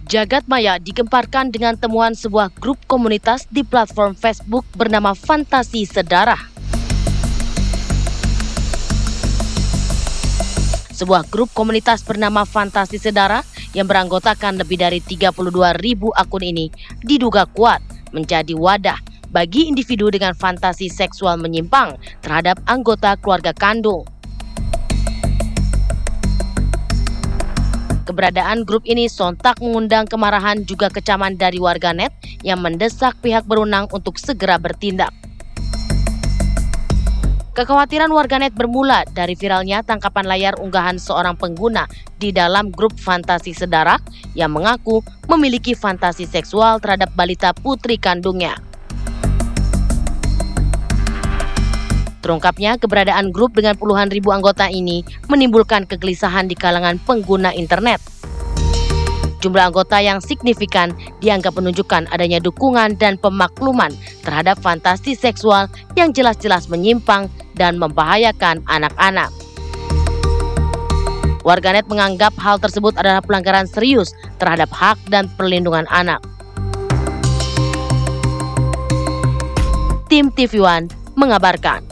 Jagat maya digemparkan dengan temuan sebuah grup komunitas di platform Facebook bernama Fantasi Sedarah. Sebuah grup komunitas bernama Fantasi Sedarah yang beranggotakan lebih dari 32.000 akun ini diduga kuat menjadi wadah bagi individu dengan fantasi seksual menyimpang terhadap anggota keluarga kandung. Keberadaan grup ini sontak mengundang kemarahan juga kecaman dari warganet yang mendesak pihak berwenang untuk segera bertindak. Kekhawatiran warganet bermula dari viralnya tangkapan layar unggahan seorang pengguna di dalam grup Fantasi Sedarah yang mengaku memiliki fantasi seksual terhadap balita putri kandungnya. Terungkapnya keberadaan grup dengan puluhan ribu anggota ini menimbulkan kegelisahan di kalangan pengguna internet. Jumlah anggota yang signifikan dianggap menunjukkan adanya dukungan dan pemakluman terhadap fantasi seksual yang jelas-jelas menyimpang dan membahayakan anak-anak. Warganet menganggap hal tersebut adalah pelanggaran serius terhadap hak dan perlindungan anak. Tim TV One mengabarkan.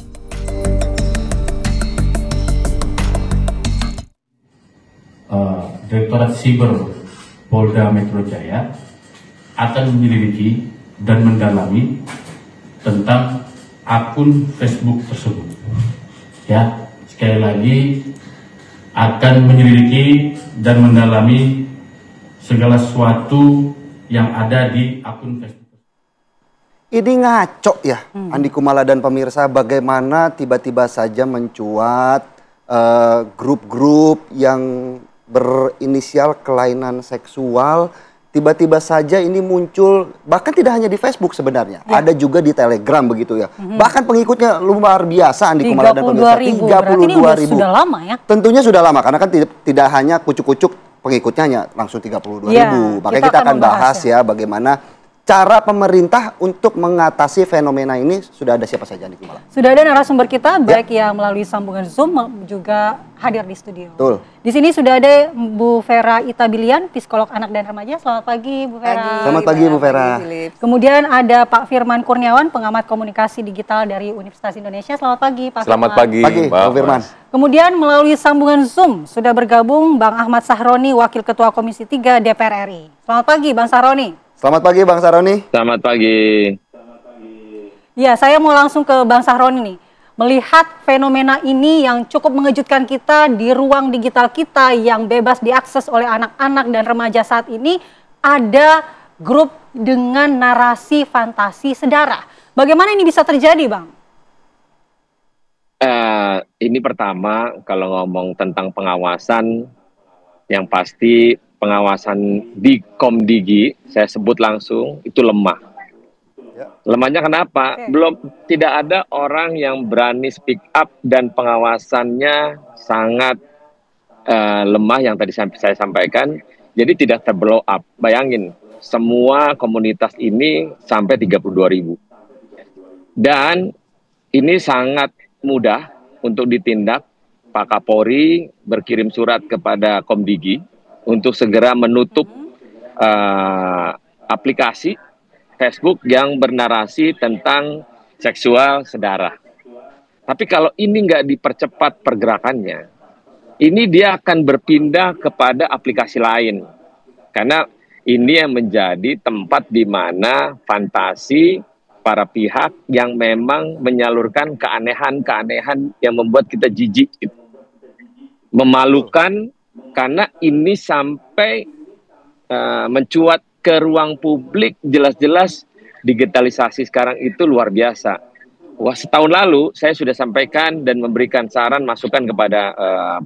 Direktorat Siber Polda Metro Jaya akan menyelidiki dan mendalami tentang akun Facebook tersebut. Ya, sekali lagi akan menyelidiki dan mendalami segala sesuatu yang ada di akun Facebook. Ini ngaco ya, Andi Kumala dan pemirsa, bagaimana tiba-tiba saja mencuat grup-grup yang berinisial kelainan seksual, tiba-tiba saja ini muncul, bahkan tidak hanya di Facebook sebenarnya, ada juga di Telegram begitu ya. Bahkan pengikutnya luar biasa, Andi Kumala dan pemirsa, 32.000. Sudah lama ya? Tentunya sudah lama, karena kan tidak hanya kucuk-kucuk pengikutnya hanya langsung 32.000. Makanya kita akan bahas ya bagaimana cara pemerintah untuk mengatasi fenomena ini. Sudah ada siapa saja Andi Kumala? Sudah ada narasumber kita, baik yang melalui sambungan Zoom juga hadir di studio. Betul. Di sini sudah ada Bu Vera Itabilian, psikolog anak dan remaja. Selamat pagi, Bu Vera. Selamat pagi, Bu Vera. Kemudian ada Pak Firman Kurniawan, pengamat komunikasi digital dari Universitas Indonesia. Selamat pagi, Pak Selamat Firman. pagi, Pak Firman. Kemudian melalui sambungan Zoom sudah bergabung Bang Ahmad Sahroni, Wakil Ketua Komisi 3 DPR RI. Selamat pagi, Bang Sahroni. Selamat pagi, Bang Sahroni. Selamat pagi. Ya, saya mau langsung ke Bang Sahroni nih. Melihat fenomena ini yang cukup mengejutkan kita di ruang digital kita yang bebas diakses oleh anak-anak dan remaja saat ini, ada grup dengan narasi fantasi sedarah. Bagaimana ini bisa terjadi, Bang? Ini pertama, kalau ngomong tentang pengawasan, yang pasti pengawasan di Komdigi, saya sebut langsung, itu lemah. Lemahnya kenapa? Tidak ada orang yang berani speak up dan pengawasannya sangat lemah yang tadi saya sampaikan. Jadi tidak terblow up. Bayangin, semua komunitas ini sampai 32.000. Dan ini sangat mudah untuk ditindak. Pak Kapolri berkirim surat kepada Komdigi untuk segera menutup aplikasi Facebook yang bernarasi tentang seksual sedarah. Tapi kalau ini nggak dipercepat pergerakannya, ini dia akan berpindah kepada aplikasi lain. Karena ini yang menjadi tempat di mana fantasi para pihak yang memang menyalurkan keanehan-keanehan yang membuat kita jijik. Memalukan, karena ini sampai mencuat ke ruang publik, jelas-jelas digitalisasi sekarang itu luar biasa. Wah, setahun lalu saya sudah sampaikan dan memberikan saran masukan kepada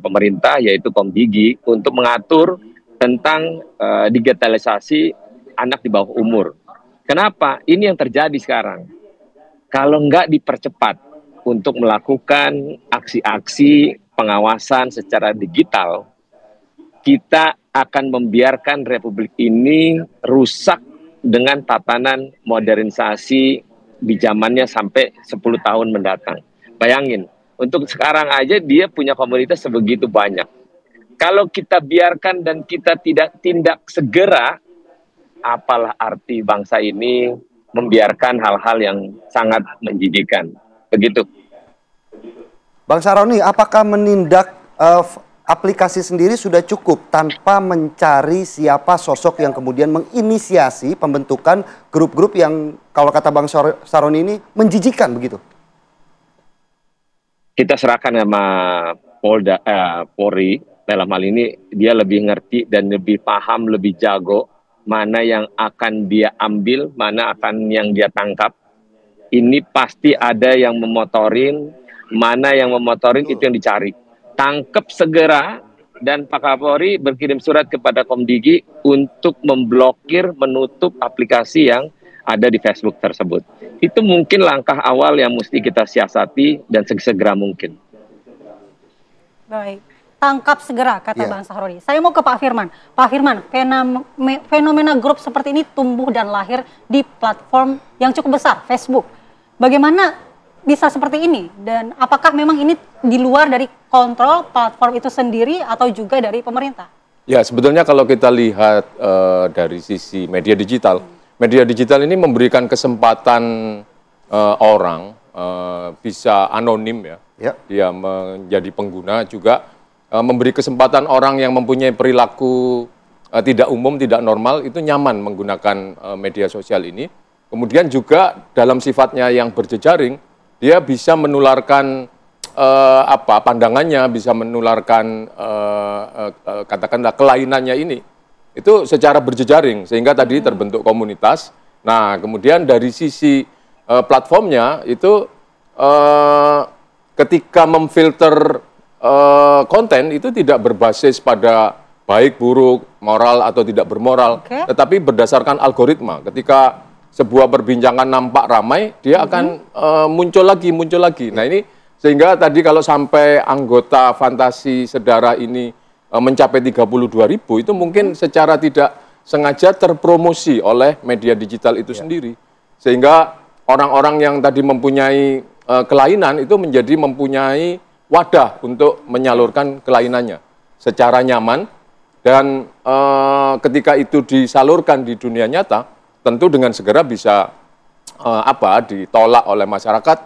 pemerintah, yaitu Komdigi, untuk mengatur tentang digitalisasi anak di bawah umur. Kenapa? Ini yang terjadi sekarang. Kalau nggak dipercepat untuk melakukan aksi-aksi pengawasan secara digital, kita akan membiarkan Republik ini rusak dengan tatanan modernisasi di zamannya sampai 10 tahun mendatang. Bayangin, untuk sekarang aja dia punya komunitas sebegitu banyak. Kalau kita biarkan dan kita tidak tindak segera, apalah arti bangsa ini membiarkan hal-hal yang sangat menjijikkan. Begitu. Bang Saroni, apakah menindak aplikasi sendiri sudah cukup tanpa mencari siapa sosok yang kemudian menginisiasi pembentukan grup-grup yang kalau kata Bang Saroni ini menjijikan begitu? Kita serahkan sama Polri, dalam hal ini dia lebih ngerti dan lebih paham, lebih jago mana yang akan dia ambil, mana akan yang dia tangkap. Ini pasti ada yang memotorin, mana yang memotorin itu yang dicari. Tangkap segera, dan Pak Kapolri berkirim surat kepada Komdigi untuk memblokir, menutup aplikasi yang ada di Facebook tersebut. Itu mungkin langkah awal yang mesti kita siasati dan segera mungkin. Baik. Tangkap segera, kata Bang Sahroni. Saya mau ke Pak Firman. Pak Firman, fenomena grup seperti ini tumbuh dan lahir di platform yang cukup besar, Facebook. Bagaimana bisa seperti ini? Dan apakah memang ini di luar dari kontrol platform itu sendiri atau juga dari pemerintah? Ya, sebetulnya kalau kita lihat dari sisi media digital ini memberikan kesempatan orang bisa anonim ya. Dia menjadi pengguna juga. Memberi kesempatan orang yang mempunyai perilaku tidak umum, tidak normal, itu nyaman menggunakan media sosial ini. Kemudian juga dalam sifatnya yang berjejaring, dia bisa menularkan pandangannya, bisa menularkan katakanlah kelainannya ini. Itu secara berjejaring, sehingga tadi terbentuk komunitas. Nah, kemudian dari sisi platformnya itu ketika memfilter konten itu tidak berbasis pada baik, buruk, moral atau tidak bermoral, tetapi berdasarkan algoritma. Ketika sebuah perbincangan nampak ramai, dia akan muncul lagi. Nah ini sehingga tadi kalau sampai anggota Fantasi Sedara ini mencapai 32.000, itu mungkin secara tidak sengaja terpromosi oleh media digital itu sendiri. Sehingga orang-orang yang tadi mempunyai kelainan itu menjadi mempunyai wadah untuk menyalurkan kelainannya secara nyaman, dan ketika itu disalurkan di dunia nyata, tentu dengan segera bisa ditolak oleh masyarakat.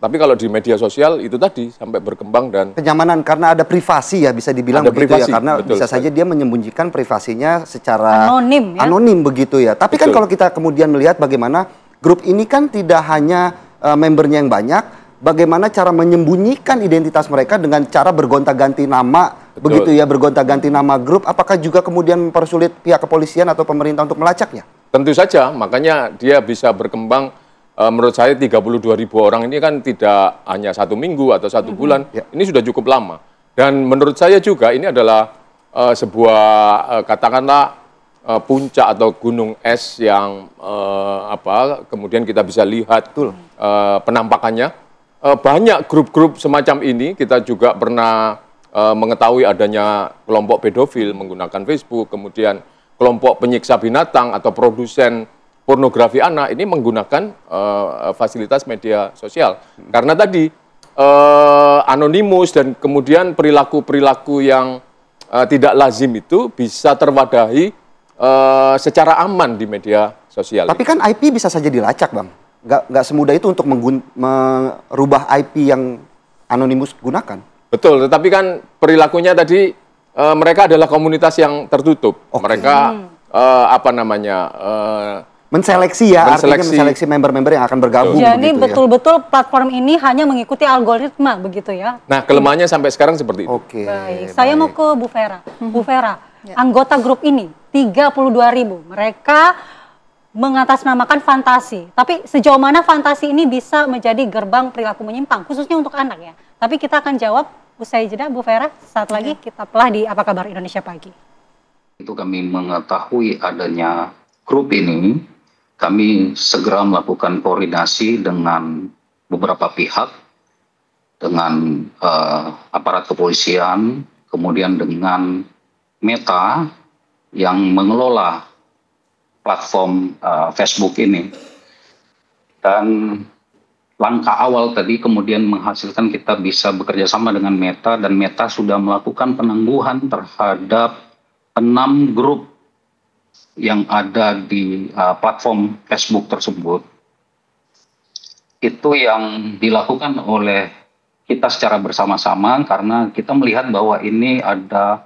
Tapi kalau di media sosial itu tadi sampai berkembang dan kenyamanan karena ada privasi ya, bisa dibilang ada begitu privasi, ya, karena betul, bisa saja dia menyembunyikan privasinya secara anonim begitu ya. Tapi kan kalau kita kemudian melihat bagaimana grup ini kan tidak hanya membernya yang banyak, bagaimana cara menyembunyikan identitas mereka dengan cara bergonta-ganti nama, begitu ya, bergonta-ganti nama grup. Apakah juga kemudian mempersulit pihak kepolisian atau pemerintah untuk melacaknya? Tentu saja, makanya dia bisa berkembang. Menurut saya 32.000 orang ini kan tidak hanya 1 minggu atau 1 bulan, ini sudah cukup lama. Dan menurut saya juga ini adalah sebuah katakanlah puncak atau gunung es yang kemudian kita bisa lihat penampakannya. Banyak grup-grup semacam ini. Kita juga pernah mengetahui adanya kelompok pedofil menggunakan Facebook, kemudian kelompok penyiksa binatang atau produsen pornografi anak ini menggunakan fasilitas media sosial. Karena tadi anonimus dan kemudian perilaku-perilaku yang tidak lazim itu bisa terwadahi secara aman di media sosial. Tapi kan IP bisa saja dilacak, Bang. Nggak semudah itu untuk merubah IP yang anonimus gunakan. Betul, tetapi kan perilakunya tadi mereka adalah komunitas yang tertutup. Mereka menseleksi ya, artinya menseleksi member-member yang akan bergabung. Jadi betul-betul platform ini hanya mengikuti algoritma begitu ya. Nah, kelemahannya sampai sekarang seperti itu. Baik, saya mau ke Bu Vera. Bu Vera, anggota grup ini 32.000, mereka mengatasnamakan fantasi. Tapi sejauh mana fantasi ini bisa menjadi gerbang perilaku menyimpang, khususnya untuk anak ya. Tapi kita akan jawab usai jeda, Bu Vera. Saat lagi kita telah di Apa Kabar Indonesia Pagi. Itu kami mengetahui adanya grup ini, kami segera melakukan koordinasi dengan beberapa pihak, dengan aparat kepolisian, kemudian dengan Meta yang mengelola platform Facebook ini. Dan langkah awal tadi kemudian menghasilkan kita bisa bekerja sama dengan Meta, dan Meta sudah melakukan penangguhan terhadap 6 grup yang ada di platform Facebook tersebut itu yang dilakukan oleh kita secara bersama-sama karena kita melihat bahwa ini ada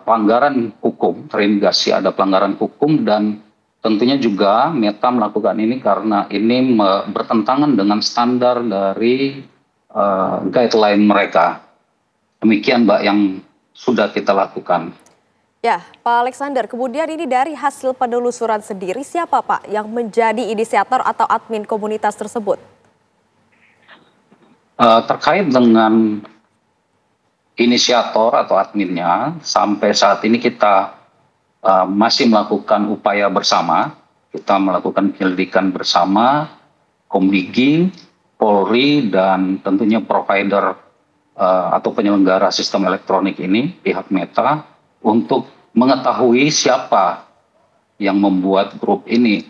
pelanggaran hukum, terindikasi ada pelanggaran hukum, dan tentunya juga Meta melakukan ini karena ini bertentangan dengan standar dari guideline mereka. Demikian Mbak yang sudah kita lakukan. Ya, Pak Alexander, kemudian ini dari hasil penelusuran sendiri, siapa Pak yang menjadi inisiator atau admin komunitas tersebut? Terkait dengan inisiator atau adminnya, sampai saat ini kita masih melakukan upaya bersama. Kita melakukan penyelidikan bersama Komdigi, Polri, dan tentunya provider atau penyelenggara sistem elektronik ini, pihak Meta, untuk mengetahui siapa yang membuat grup ini,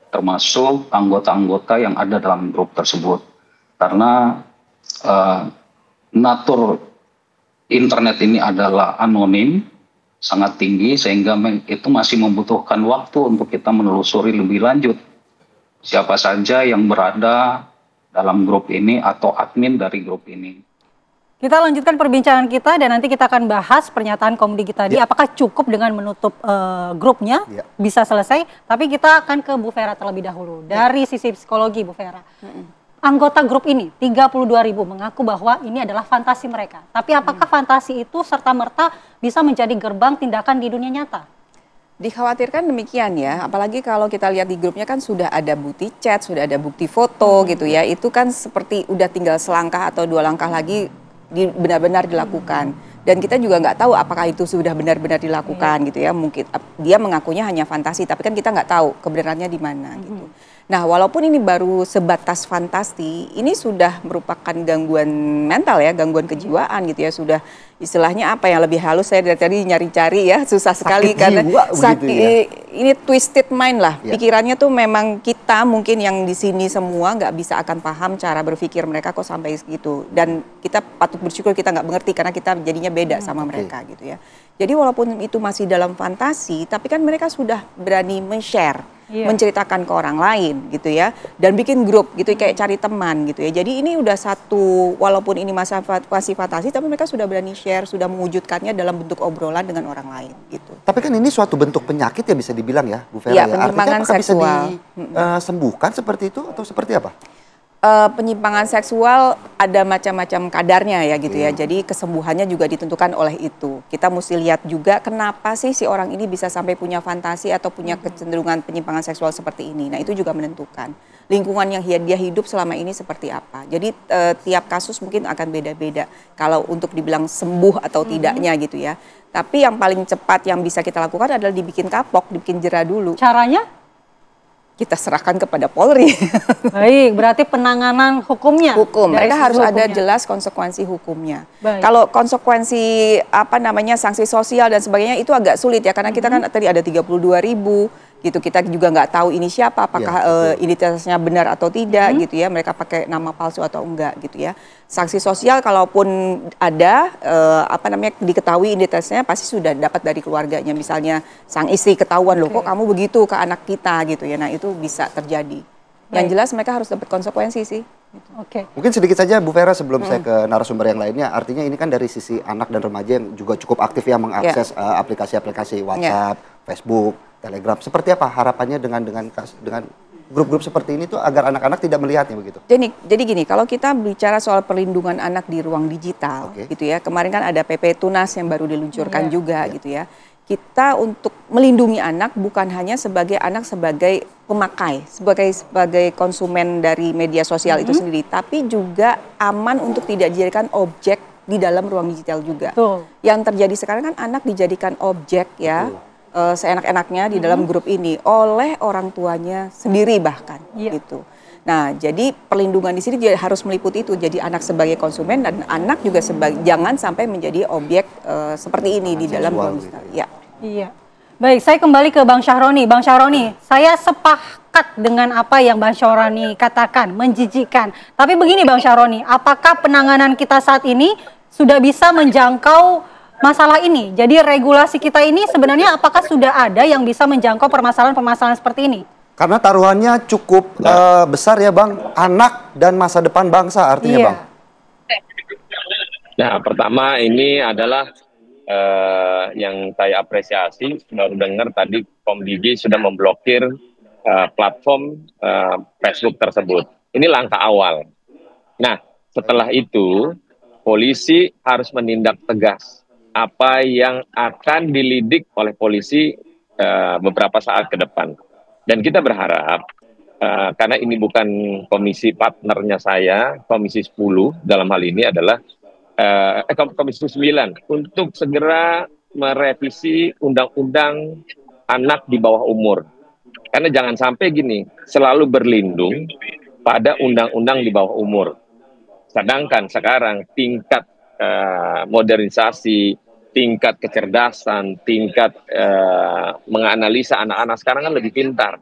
termasuk anggota-anggota yang ada dalam grup tersebut. Karena natur internet ini adalah anonim, sangat tinggi, sehingga itu masih membutuhkan waktu untuk kita menelusuri lebih lanjut siapa saja yang berada dalam grup ini atau admin dari grup ini. Kita lanjutkan perbincangan kita dan nanti kita akan bahas pernyataan Komdigi tadi. Apakah cukup dengan menutup grupnya bisa selesai? Tapi kita akan ke Bu Vera terlebih dahulu. Dari sisi psikologi Bu Vera. Anggota grup ini 32.000 mengaku bahwa ini adalah fantasi mereka. Tapi apakah fantasi itu serta-merta bisa menjadi gerbang tindakan di dunia nyata? Dikhawatirkan demikian ya, apalagi kalau kita lihat di grupnya kan sudah ada bukti chat, sudah ada bukti foto gitu ya. Itu kan seperti udah tinggal selangkah atau 2 langkah lagi benar-benar dilakukan. Dan kita juga nggak tahu apakah itu sudah benar-benar dilakukan gitu ya. Mungkin dia mengakunya hanya fantasi, tapi kan kita nggak tahu kebenarannya di mana gitu. Nah, walaupun ini baru sebatas fantasi, ini sudah merupakan gangguan mental ya, gangguan kejiwaan gitu ya. Sudah istilahnya apa yang lebih halus, saya dari tadi nyari-cari ya, susah sekali karena sakit ya? Ini twisted mind lah. Pikirannya tuh memang kita mungkin yang di sini semua nggak bisa akan paham cara berpikir mereka kok sampai segitu. Dan kita patut bersyukur kita nggak mengerti karena kita jadinya beda sama mereka gitu ya. Jadi walaupun itu masih dalam fantasi, tapi kan mereka sudah berani men-share, menceritakan ke orang lain gitu ya, dan bikin grup gitu kayak cari teman gitu ya. Jadi ini udah satu, walaupun ini masih fantasi, tapi mereka sudah berani share, sudah mewujudkannya dalam bentuk obrolan dengan orang lain gitu. Tapi kan ini suatu bentuk penyakit ya bisa dibilang ya, Bu Vera. Ya, penyimpangan seksual. Bisa disembuhkan seperti itu atau seperti apa? Penyimpangan seksual ada macam-macam kadarnya ya gitu ya. Jadi kesembuhannya juga ditentukan oleh itu. Kita mesti lihat juga kenapa sih si orang ini bisa sampai punya fantasi atau punya kecenderungan penyimpangan seksual seperti ini. Nah itu juga menentukan lingkungan yang dia hidup selama ini seperti apa. Jadi tiap kasus mungkin akan beda-beda kalau untuk dibilang sembuh atau tidaknya gitu ya. Tapi yang paling cepat yang bisa kita lakukan adalah dibikin kapok, dibikin jera dulu. Caranya? Kita serahkan kepada Polri. Baik, berarti penanganan hukumnya. Mereka harus ada jelas konsekuensi hukumnya. Kalau konsekuensi sanksi sosial dan sebagainya itu agak sulit ya karena kita kan tadi ada 32.000 gitu. Kita juga nggak tahu ini siapa, apakah identitasnya benar atau tidak gitu ya. Mereka pakai nama palsu atau enggak gitu ya. Sanksi sosial kalaupun ada diketahui identitasnya pasti sudah dapat dari keluarganya. Misalnya sang istri ketahuan loh kok kamu begitu ke anak kita gitu ya. Nah itu bisa terjadi. Yang jelas mereka harus dapat konsekuensi sih. Mungkin sedikit saja Bu Vera sebelum saya ke narasumber yang lainnya. Artinya ini kan dari sisi anak dan remaja yang juga cukup aktif ya mengakses aplikasi-aplikasi WhatsApp, Facebook, Telegram. Seperti apa harapannya dengan grup-grup seperti ini tuh agar anak-anak tidak melihatnya begitu? Jadi gini, kalau kita bicara soal perlindungan anak di ruang digital gitu ya. Kemarin kan ada PP Tunas yang baru diluncurkan juga gitu ya. Kita untuk melindungi anak bukan hanya sebagai anak sebagai pemakai, sebagai konsumen dari media sosial itu sendiri, tapi juga aman untuk tidak dijadikan objek di dalam ruang digital juga. Yang terjadi sekarang kan anak dijadikan objek ya, seenak-enaknya di dalam grup ini oleh orang tuanya sendiri bahkan gitu. Nah, jadi perlindungan di sini juga harus meliputi itu. Jadi anak sebagai konsumen dan anak juga jangan sampai menjadi objek seperti ini di dalam ruang digital. Iya. Baik, saya kembali ke Bang Syahroni. Bang Syahroni, saya sepakat dengan apa yang Bang Syahroni katakan, menjijikkan. Tapi begini Bang Syahroni, apakah penanganan kita saat ini sudah bisa menjangkau masalah ini? Jadi regulasi kita ini sebenarnya apakah sudah ada yang bisa menjangkau permasalahan-permasalahan seperti ini? Karena taruhannya cukup besar ya Bang, anak dan masa depan bangsa artinya Bang. Nah, pertama ini adalah yang saya apresiasi, baru dengar tadi Komdigi sudah memblokir platform Facebook tersebut. Ini langkah awal. Nah, setelah itu polisi harus menindak tegas apa yang akan dilidik oleh polisi beberapa saat ke depan. Dan kita berharap, karena ini bukan komisi partnernya saya, komisi 10 dalam hal ini adalah Komisi 9 untuk segera merevisi undang-undang anak di bawah umur. Karena jangan sampai gini, selalu berlindung pada undang-undang di bawah umur. Sedangkan sekarang tingkat modernisasi, tingkat kecerdasan, tingkat menganalisa anak-anak sekarang kan lebih pintar.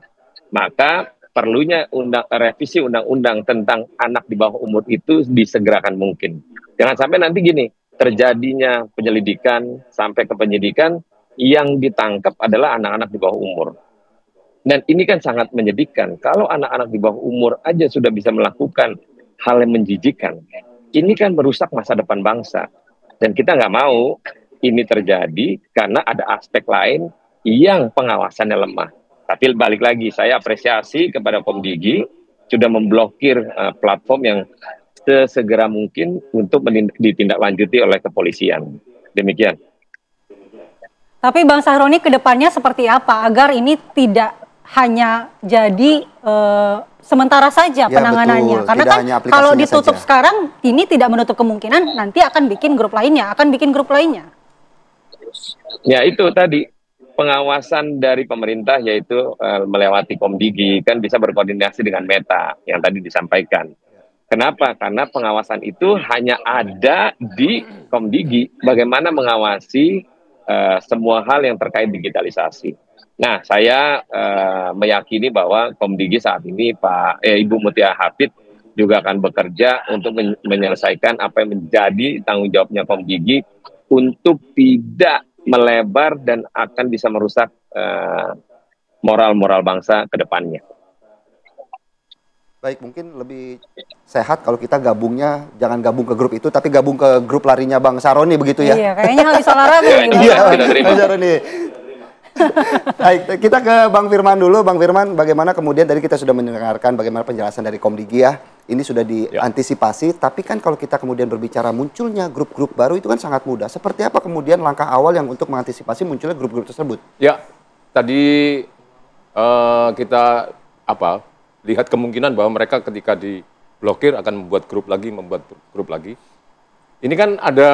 Maka perlunya revisi undang-undang tentang anak di bawah umur itu disegerakan mungkin. Jangan sampai nanti gini, terjadinya penyelidikan sampai ke penyidikan yang ditangkap adalah anak-anak di bawah umur. Dan ini kan sangat menyedihkan. Kalau anak-anak di bawah umur aja sudah bisa melakukan hal yang menjijikan, ini kan merusak masa depan bangsa. Dan kita nggak mau ini terjadi karena ada aspek lain yang pengawasannya lemah. Tapi balik lagi, saya apresiasi kepada Komdigi sudah memblokir platform yang sesegera mungkin untuk ditindaklanjuti oleh kepolisian. Demikian. Tapi Bang Sahroni ke depannya seperti apa agar ini tidak hanya jadi sementara saja penanganannya? Betul. Karena Tidak kan hanya kalau ditutup saja. sekarang ini tidak menutup kemungkinan nanti akan bikin grup lainnya, Ya itu tadi. Pengawasan dari pemerintah yaitu melewati Komdigi kan bisa berkoordinasi dengan Meta yang tadi disampaikan. Kenapa? Karena pengawasan itu hanya ada di Komdigi. Bagaimana mengawasi semua hal yang terkait digitalisasi. Nah, saya meyakini bahwa Komdigi saat ini Ibu Mutia Hafid juga akan bekerja untuk menyelesaikan apa yang menjadi tanggung jawabnya Komdigi untuk tidak melebar dan akan bisa merusak moral-moral bangsa ke depannya. Baik, mungkin lebih sehat kalau kita gabungnya, jangan gabung ke grup itu, tapi gabung ke grup larinya Bang Sahroni begitu ya? Iya, kayaknya habis olahraga nih. Iya, Bang Sahroni. Baik, kita ke Bang Firman dulu. Bang Firman, bagaimana kemudian tadi kita sudah mendengarkan bagaimana penjelasan dari Komdigi ya. Ini sudah diantisipasi, tapi kan kalau kita kemudian berbicara munculnya grup-grup baru itu kan sangat mudah. Seperti apa kemudian langkah awal yang untuk mengantisipasi munculnya grup-grup tersebut? Ya, tadi kita lihat kemungkinan bahwa mereka ketika diblokir akan membuat grup lagi. Ini kan ada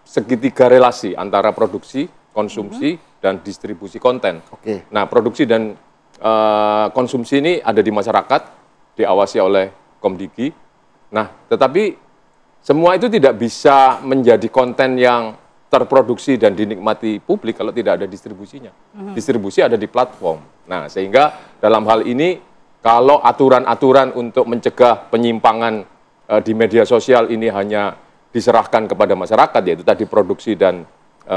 segitiga relasi antara produksi, konsumsi, dan distribusi konten. Nah, produksi dan konsumsi ini ada di masyarakat, diawasi oleh Komdigi. Nah, tetapi semua itu tidak bisa menjadi konten yang terproduksi dan dinikmati publik kalau tidak ada distribusinya. Distribusi ada di platform. Nah, sehingga dalam hal ini kalau aturan-aturan untuk mencegah penyimpangan di media sosial ini hanya diserahkan kepada masyarakat, yaitu tadi produksi dan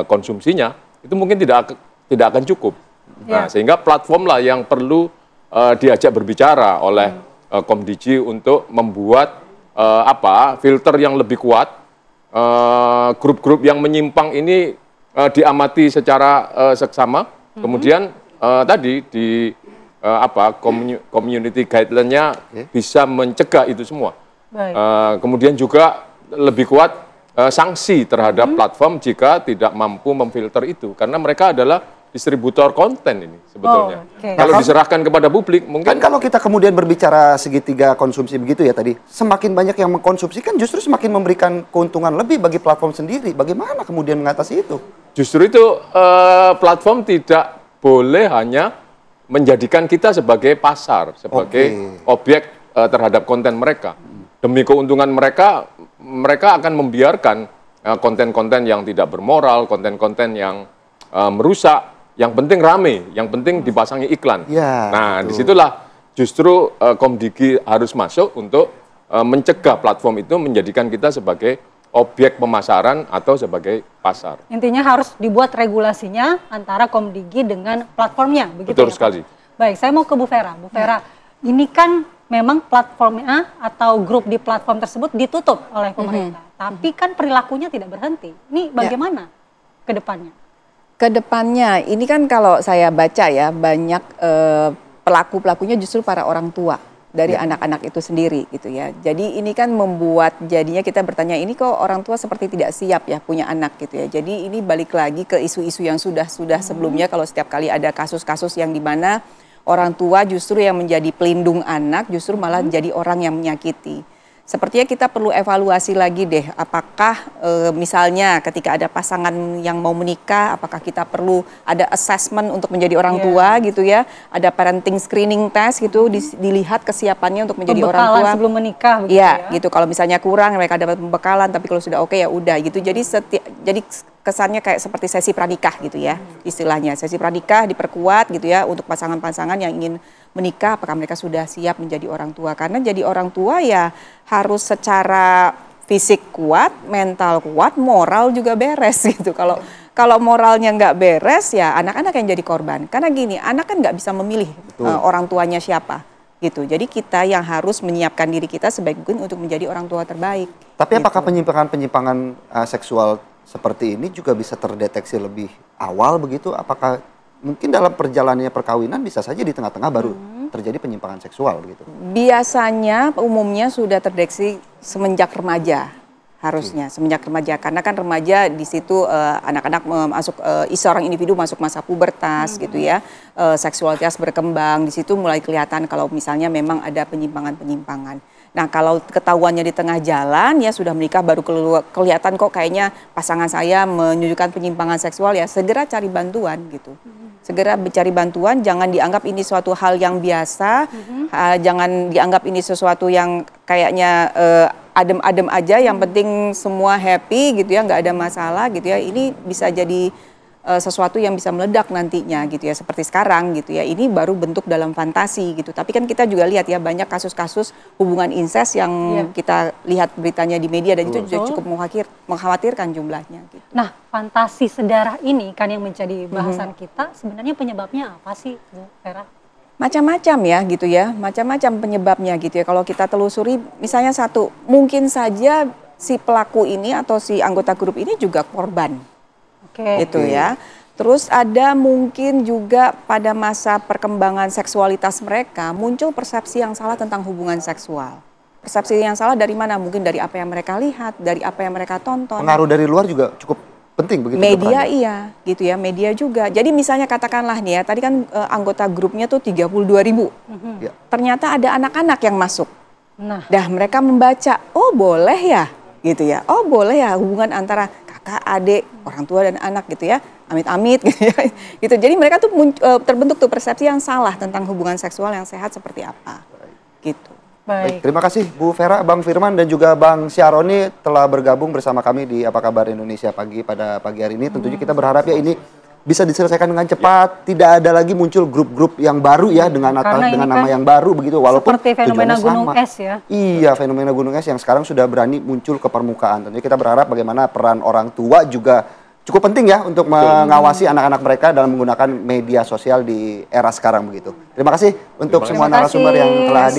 konsumsinya, itu mungkin tidak akan cukup. Nah, sehingga platform lah yang perlu diajak berbicara oleh Komdigi untuk membuat filter yang lebih kuat. Grup-grup yang menyimpang ini diamati secara seksama. Kemudian tadi di community guideline-nya bisa mencegah itu semua. Kemudian juga lebih kuat sanksi terhadap platform jika tidak mampu memfilter itu, karena mereka adalah distributor konten ini sebetulnya. Kalau diserahkan kepada publik mungkin. Kan kalau kita kemudian berbicara segitiga konsumsi begitu ya tadi, semakin banyak yang mengkonsumsi kan justru semakin memberikan keuntungan lebih bagi platform sendiri. Bagaimana kemudian mengatasi itu? Justru itu platform tidak boleh hanya menjadikan kita sebagai pasar, sebagai objek terhadap konten mereka. Demi keuntungan mereka, mereka akan membiarkan konten-konten yang tidak bermoral, konten-konten yang merusak. Yang penting rame, yang penting dipasangi iklan. Nah, disitulah justru Komdigi harus masuk untuk mencegah platform itu menjadikan kita sebagai objek pemasaran atau sebagai pasar. Intinya harus dibuat regulasinya antara Komdigi dengan platformnya, begitu Betul ya, sekali. Pak? Baik, saya mau ke Bu Vera. Bu Vera, ini kan memang platformnya atau grup di platform tersebut ditutup oleh pemerintah, tapi kan perilakunya tidak berhenti. Ini bagaimana ke depannya? Kedepannya, ini kan kalau saya baca ya, banyak pelaku-pelakunya justru para orang tua dari anak-anak itu sendiri gitu ya. Jadi ini kan membuat jadinya kita bertanya, ini kok orang tua seperti tidak siap ya punya anak gitu ya. Jadi ini balik lagi ke isu-isu yang sudah sebelumnya, kalau setiap kali ada kasus-kasus yang di mana orang tua justru yang menjadi pelindung anak, justru malah jadi orang yang menyakiti. Sepertinya kita perlu evaluasi lagi deh, apakah misalnya ketika ada pasangan yang mau menikah, apakah kita perlu ada assessment untuk menjadi orang tua gitu ya, ada parenting screening test gitu, dilihat kesiapannya untuk menjadi orang tua sebelum menikah. Begitu ya, gitu. Kalau misalnya kurang, mereka dapat pembekalan, tapi kalau sudah oke ya udah gitu. Jadi jadi kesannya kayak seperti sesi pranikah gitu ya, istilahnya sesi pranikah diperkuat gitu ya untuk pasangan-pasangan yang ingin menikah, apakah mereka sudah siap menjadi orang tua. Karena jadi orang tua ya harus secara fisik kuat, mental kuat, moral juga beres gitu. Kalau moralnya nggak beres ya anak-anak yang jadi korban. Karena gini, anak kan nggak bisa memilih orang tuanya siapa gitu. Jadi kita yang harus menyiapkan diri kita sebaik mungkin untuk menjadi orang tua terbaik. Tapi gitu. apakah penyimpangan seksual seperti ini juga bisa terdeteksi lebih awal begitu? Apakah mungkin dalam perjalanannya perkawinan bisa saja di tengah-tengah baru terjadi penyimpangan seksual gitu? Biasanya umumnya sudah terdeteksi semenjak remaja, harusnya semenjak remaja, karena kan remaja di situ anak-anak masuk seorang individu masuk masa pubertas gitu ya, seksualitas berkembang, di situ mulai kelihatan kalau misalnya memang ada penyimpangan-penyimpangan. Nah kalau ketahuannya di tengah jalan ya sudah menikah baru kelihatan kok kayaknya pasangan saya menunjukkan penyimpangan seksual, ya segera cari bantuan gitu. Segera cari bantuan, jangan dianggap ini suatu hal yang biasa, jangan dianggap ini sesuatu yang kayaknya adem-adem aja, yang penting semua happy gitu ya, nggak ada masalah gitu ya. Ini bisa jadi sesuatu yang bisa meledak nantinya gitu ya, seperti sekarang gitu ya. Ini baru bentuk dalam fantasi gitu. Tapi kan kita juga lihat ya banyak kasus-kasus hubungan incest yang kita lihat beritanya di media, dan itu juga cukup mengkhawatirkan jumlahnya gitu. Nah, fantasi sedarah ini kan yang menjadi bahasan kita, sebenarnya penyebabnya apa sih, Bu Vera? Macam-macam ya gitu ya, macam-macam penyebabnya gitu ya. Kalau kita telusuri misalnya satu, mungkin saja si pelaku ini atau si anggota grup ini juga korban. Gitu ya. Terus ada mungkin juga pada masa perkembangan seksualitas mereka muncul persepsi yang salah tentang hubungan seksual. Persepsi yang salah dari mana? Mungkin dari apa yang mereka lihat, dari apa yang mereka tonton. Pengaruh dari luar juga cukup penting begitu. Media iya, gitu ya, media juga. Jadi misalnya katakanlah nih ya, tadi kan anggota grupnya tuh 32.000. Ternyata ada anak-anak yang masuk. Nah, mereka membaca, oh boleh ya, gitu ya. Oh boleh ya hubungan antara kakak, adik, orang tua dan anak gitu ya, amit-amit gitu ya. Gitu. Jadi mereka tuh terbentuk tuh persepsi yang salah tentang hubungan seksual yang sehat seperti apa. Gitu. Baik, terima kasih Bu Vera, Bang Firman dan juga Bang Syaroni telah bergabung bersama kami di Apa Kabar Indonesia Pagi pada pagi hari ini. Tentunya kita berharap ya ini bisa diselesaikan dengan cepat, tidak ada lagi muncul grup-grup yang baru ya dengan nama yang baru begitu, walaupun seperti fenomena gunung es ya. Iya, fenomena gunung es yang sekarang sudah berani muncul ke permukaan. Tentunya kita berharap bagaimana peran orang tua juga cukup penting ya untuk mengawasi anak-anak mereka dalam menggunakan media sosial di era sekarang begitu. Terima kasih untuk semua narasumber yang telah hadir.